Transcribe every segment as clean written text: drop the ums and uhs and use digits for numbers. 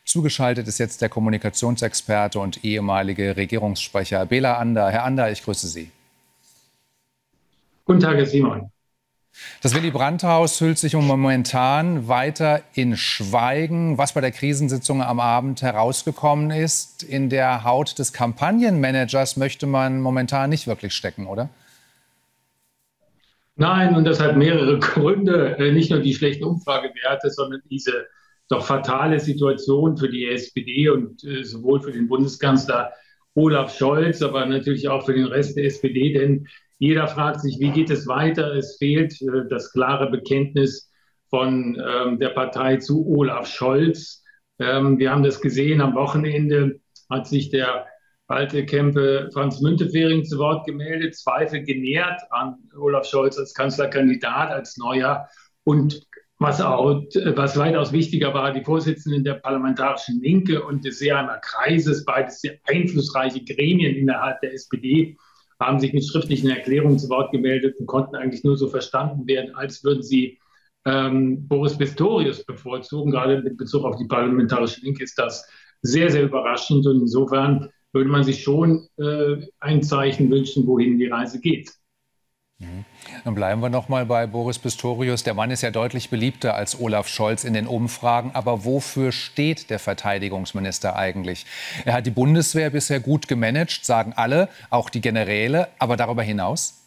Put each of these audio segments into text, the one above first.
Zugeschaltet ist jetzt der Kommunikationsexperte und ehemalige Regierungssprecher Bela Ander. Herr Ander, ich grüße Sie. Guten Tag, Herr Simon. Das Willy-Brandt-Haus hüllt sich momentan weiter in Schweigen. Was bei der Krisensitzung am Abend herausgekommen ist, in der Haut des Kampagnenmanagers möchte man momentan nicht wirklich stecken, oder? Nein, und das hat mehrere Gründe. Nicht nur die schlechten Umfragewerte, sondern diese doch fatale Situation für die SPD und sowohl für den Bundeskanzler Olaf Scholz, aber natürlich auch für den Rest der SPD. Denn jeder fragt sich, wie geht es weiter? Es fehlt das klare Bekenntnis von der Partei zu Olaf Scholz. Wir haben das gesehen, am Wochenende hat sich der alte Kempe Franz Müntefering zu Wort gemeldet, Zweifel genährt an Olaf Scholz als Kanzlerkandidat, als Neuer. Und was weitaus wichtiger war, die Vorsitzenden der Parlamentarischen Linke und des Seeheimer Kreises, beides sehr einflussreiche Gremien innerhalb der SPD, haben sich mit schriftlichen Erklärungen zu Wort gemeldet und konnten eigentlich nur so verstanden werden, als würden sie Boris Pistorius bevorzugen. Gerade mit Bezug auf die Parlamentarische Linke ist das sehr, sehr überraschend. Und insofern würde man sich schon ein Zeichen wünschen, wohin die Reise geht. Dann bleiben wir noch mal bei Boris Pistorius. Der Mann ist ja deutlich beliebter als Olaf Scholz in den Umfragen. Aber wofür steht der Verteidigungsminister eigentlich? Er hat die Bundeswehr bisher gut gemanagt, sagen alle, auch die Generäle. Aber darüber hinaus?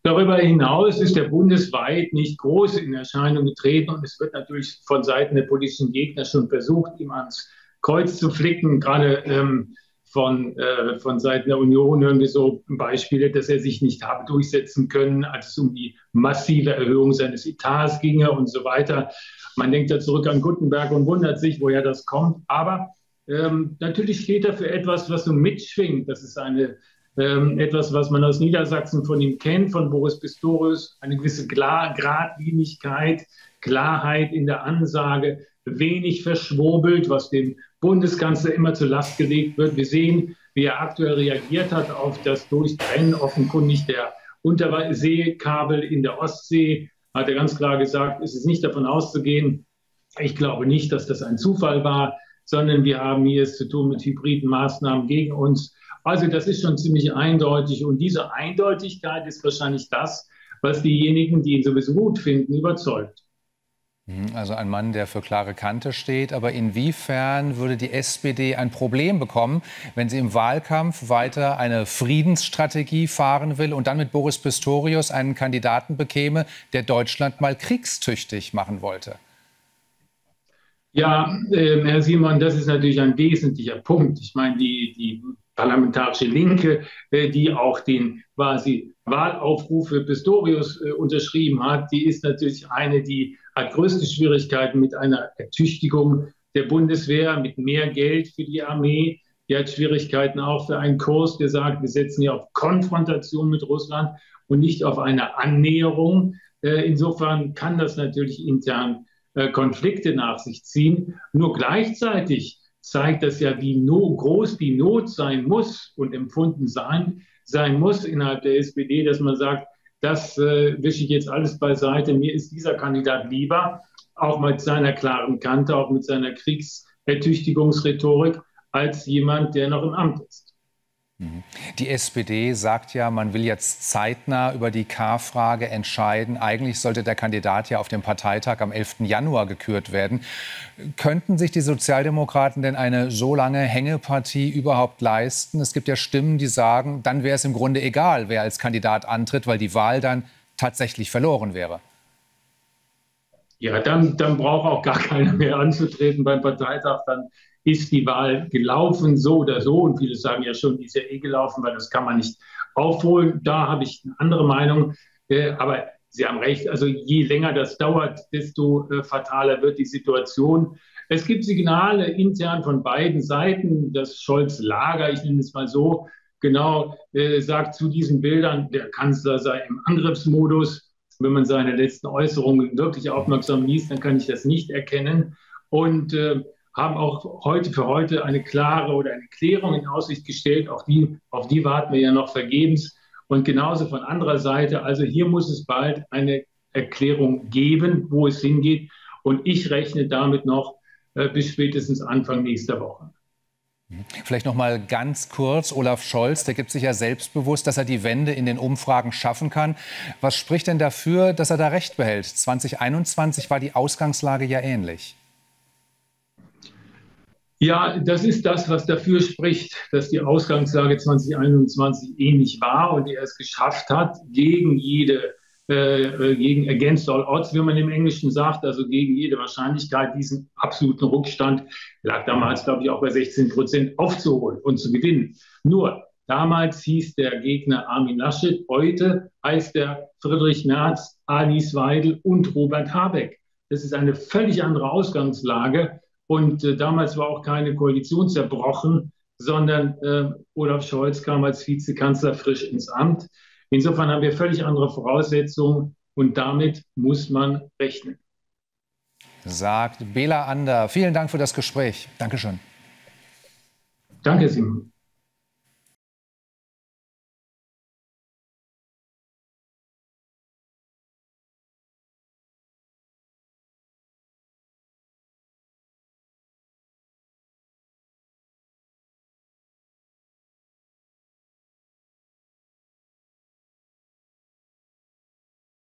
Darüber hinaus ist er bundesweit nicht groß in Erscheinung getreten. Und es wird natürlich von Seiten der politischen Gegner schon versucht, ihm ans Kreuz zu flicken. Gerade von Seiten der Union hören wir so Beispiele, dass er sich nicht habe durchsetzen können, als es um die massive Erhöhung seines Etats ginge und so weiter. Man denkt da zurück an Guttenberg und wundert sich, woher das kommt. Aber natürlich steht er für etwas, was so mitschwingt. Das ist etwas, was man aus Niedersachsen von ihm kennt, von Boris Pistorius. Eine gewisse Geradlinigkeit, Klarheit in der Ansage, wenig verschwurbelt, was dem Bundeskanzler immer zur Last gelegt wird. Wir sehen, wie er aktuell reagiert hat auf das Durchtrennen offenkundig der Unterseekabel in der Ostsee. Hat er ganz klar gesagt, es ist nicht davon auszugehen. Ich glaube nicht, dass das ein Zufall war, sondern wir haben hier es zu tun mit hybriden Maßnahmen gegen uns. Also das ist schon ziemlich eindeutig. Und diese Eindeutigkeit ist wahrscheinlich das, was diejenigen, die ihn sowieso gut finden, überzeugt. Also ein Mann, der für klare Kante steht. Aber inwiefern würde die SPD ein Problem bekommen, wenn sie im Wahlkampf weiter eine Friedensstrategie fahren will und dann mit Boris Pistorius einen Kandidaten bekäme, der Deutschland mal kriegstüchtig machen wollte? Ja, Herr Simon, das ist natürlich ein wesentlicher Punkt. Ich meine, die Parlamentarische Linke, die auch den quasi Wahlaufruf für Pistorius unterschrieben hat, die ist natürlich eine, die hat größte Schwierigkeiten mit einer Ertüchtigung der Bundeswehr, mit mehr Geld für die Armee. Die hat Schwierigkeiten auch für einen Kurs, der sagt, wir setzen hier auf Konfrontation mit Russland und nicht auf eine Annäherung. Insofern kann das natürlich intern Konflikte nach sich ziehen. Nur gleichzeitig zeigt das ja, wie groß die Not sein muss und empfunden sein muss innerhalb der SPD, dass man sagt, das wische ich jetzt alles beiseite. Mir ist dieser Kandidat lieber, auch mit seiner klaren Kante, auch mit seiner Kriegsertüchtigungsrhetorik, als jemand, der noch im Amt ist. Die SPD sagt ja, man will jetzt zeitnah über die K-Frage entscheiden. Eigentlich sollte der Kandidat ja auf dem Parteitag am 11. Januar gekürt werden. Könnten sich die Sozialdemokraten denn eine so lange Hängepartie überhaupt leisten? Es gibt ja Stimmen, die sagen, dann wäre es im Grunde egal, wer als Kandidat antritt, weil die Wahl dann tatsächlich verloren wäre. Ja, dann braucht auch gar keiner mehr anzutreten beim Parteitag. Dann ist die Wahl gelaufen, so oder so. Und viele sagen ja schon, die ist ja eh gelaufen, weil das kann man nicht aufholen. Da habe ich eine andere Meinung. Aber Sie haben recht, also je länger das dauert, desto fataler wird die Situation. Es gibt Signale intern von beiden Seiten. Das Scholz-Lager, ich nenne es mal so, genau sagt zu diesen Bildern, der Kanzler sei im Angriffsmodus. Wenn man seine letzten Äußerungen wirklich aufmerksam liest, dann kann ich das nicht erkennen. Und haben auch für heute eine klare oder eine Klärung in Aussicht gestellt. Auf die warten wir ja noch vergebens. Und genauso von anderer Seite, also hier muss es bald eine Erklärung geben, wo es hingeht. Und ich rechne damit noch, bis spätestens Anfang nächster Woche. Vielleicht noch mal ganz kurz, Olaf Scholz, der gibt sich ja selbstbewusst, dass er die Wende in den Umfragen schaffen kann. Was spricht denn dafür, dass er da recht behält? 2021 war die Ausgangslage ja ähnlich. Ja, das ist das, was dafür spricht, dass die Ausgangslage 2021 ähnlich war und er es geschafft hat, gegen against all odds, wie man im Englischen sagt, also gegen jede Wahrscheinlichkeit, diesen absoluten Rückstand, lag damals, glaube ich, auch bei 16%, aufzuholen und zu gewinnen. Nur, damals hieß der Gegner Armin Laschet, heute heißt er Friedrich Merz, Alice Weidel und Robert Habeck. Das ist eine völlig andere Ausgangslage. Und damals war auch keine Koalition zerbrochen, sondern Olaf Scholz kam als Vizekanzler frisch ins Amt. Insofern haben wir völlig andere Voraussetzungen und damit muss man rechnen. Sagt Bela Ander. Vielen Dank für das Gespräch. Dankeschön. Danke, Simon.